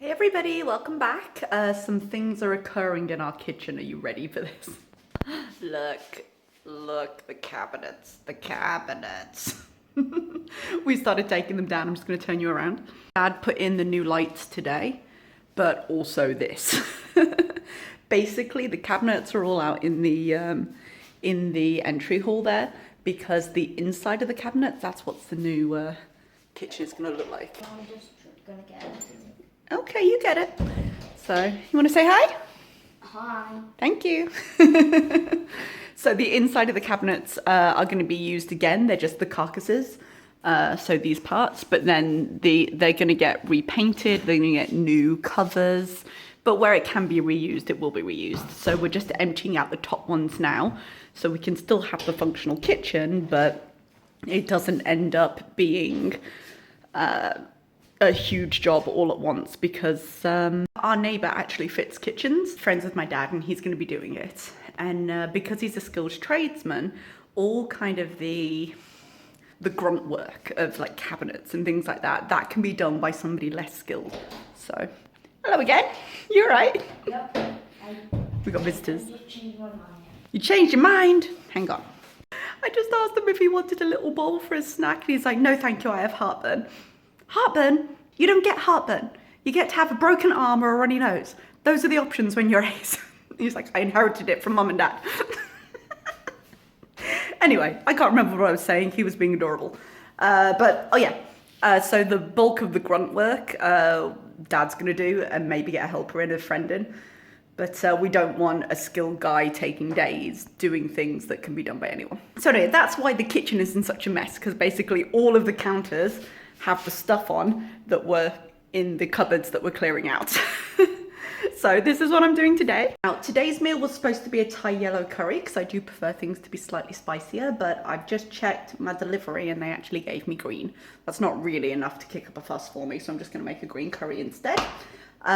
Hey everybody, welcome back. Some things are occurring in our kitchen. Are you ready for this? Look, the cabinets. We started taking them down. I'm just going to turn you around. Dad put in the new lights today, but also this. Basically, the cabinets are all out in the entry hall there because the inside of the cabinet, that's what the new kitchen is going to look like. I'm just gonna get it. Okay, you get it. So, you want to say hi? Hi. Thank you. So the inside of the cabinets are going to be used again. They're just the carcasses, so these parts. But then they're going to get repainted. They're going to get new covers. But where it can be reused, it will be reused. So we're just emptying out the top ones now, so we can still have the functional kitchen, but it doesn't end up being a huge job all at once because our neighbor actually fits kitchens, friends with my dad, and he's going to be doing it. And because he's a skilled tradesman, all kind of the grunt work of like cabinets and things like that can be done by somebody less skilled. So, hello again. You all right? Yep. We got visitors. I changed my mind. You changed your mind? Hang on. I just asked him if he wanted a little bowl for his snack, and he's like, no thank you, I have heartburn. Heartburn? You don't get heartburn. You get to have a broken arm or a runny nose. Those are the options when you're Ace. He's like, I inherited it from mum and dad. Anyway, I can't remember what I was saying. He was being adorable. But, oh yeah. So the bulk of the grunt work, Dad's going to do, and maybe get a helper in, a friend in. But we don't want a skilled guy taking days doing things that can be done by anyone. So anyway, that's why the kitchen is in such a mess, because basically all of the counters have the stuff on that were in the cupboards that we're clearing out. So this is what I'm doing today. Now, today's meal was supposed to be a Thai yellow curry because I do prefer things to be slightly spicier, but I've just checked my delivery and they actually gave me green. That's not really enough to kick up a fuss for me, so I'm just gonna make a green curry instead.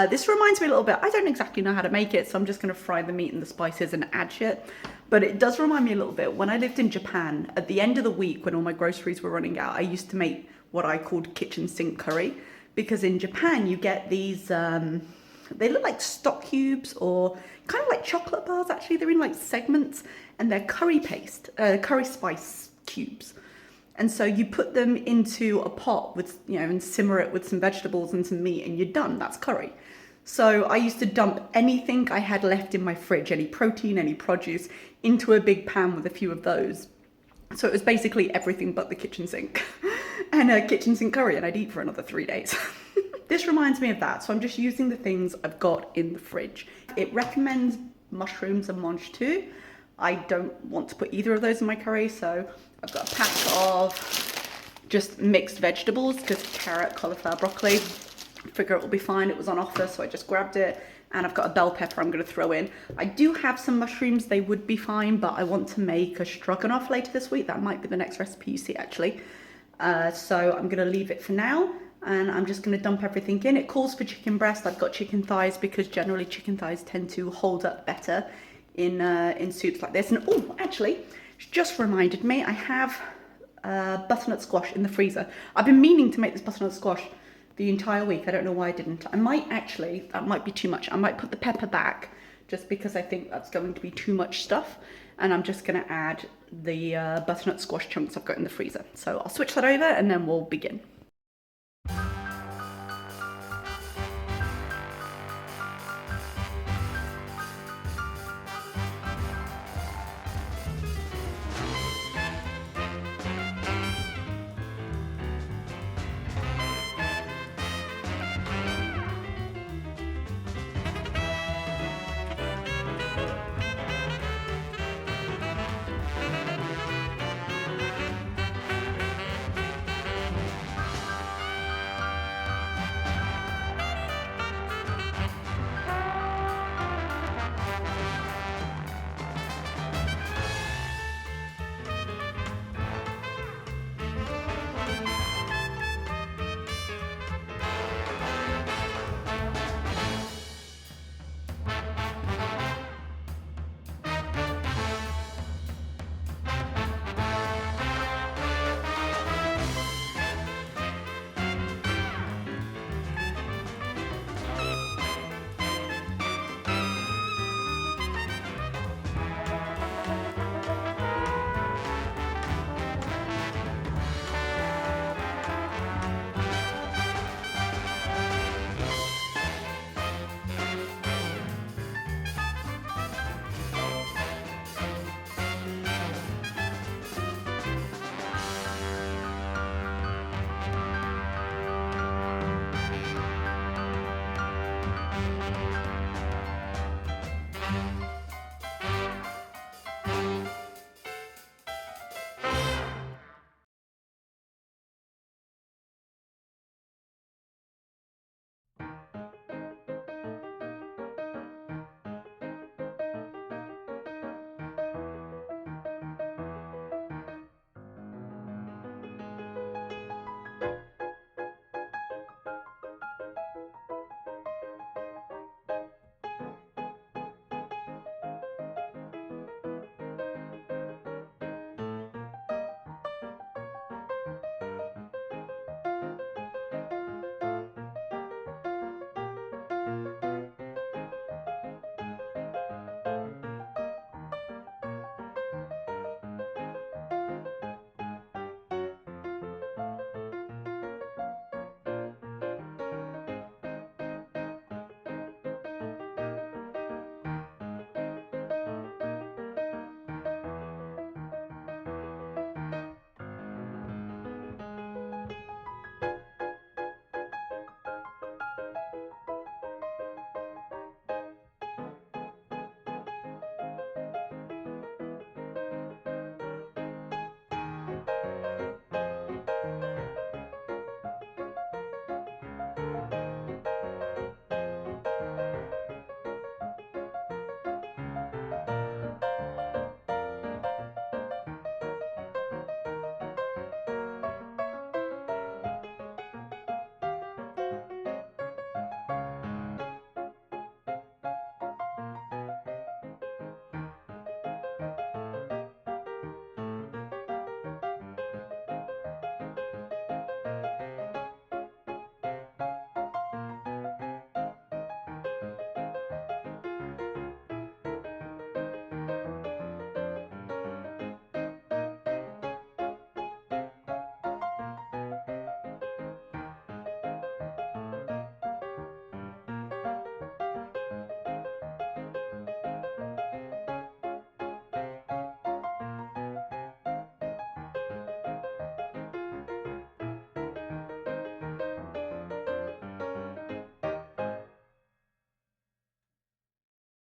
This reminds me a little bit, I don't exactly know how to make it, so I'm just gonna fry the meat and the spices and add shit. But it does remind me a little bit, when I lived in Japan, at the end of the week when all my groceries were running out, I used to make what I called kitchen sink curry, because in Japan you get these, they look like stock cubes or kind of like chocolate bars actually. They're in like segments and they're curry paste, curry spice cubes. And so you put them into a pot with, you know, and simmer it with some vegetables and some meat and you're done, that's curry. So I used to dump anything I had left in my fridge, any protein, any produce, into a big pan with a few of those. So it was basically everything but the kitchen sink and a kitchen sink curry, and I'd eat for another 3 days. This reminds me of that, so I'm just using the things I've got in the fridge. It recommends mushrooms and mange too. I don't want to put either of those in my curry, so I've got a pack of just mixed vegetables, because carrot, cauliflower, broccoli, figure it will be fine. It was on offer, so I just grabbed it. And I've got a bell pepper I'm going to throw in. I do have some mushrooms, they would be fine, but I want to make a stroganoff later this week. That might be the next recipe you see actually. So I'm going to leave it for now, and I'm just going to dump everything in. It calls for chicken breast. I've got chicken thighs because generally chicken thighs tend to hold up better in soups like this. And oh, actually, just reminded me, I have butternut squash in the freezer. I've been meaning to make this butternut squash the entire week. I don't know why I didn't. I might actually, that might be too much. I might put the pepper back just because I think that's going to be too much stuff. And I'm just going to add the butternut squash chunks I've got in the freezer. So I'll switch that over and then we'll begin.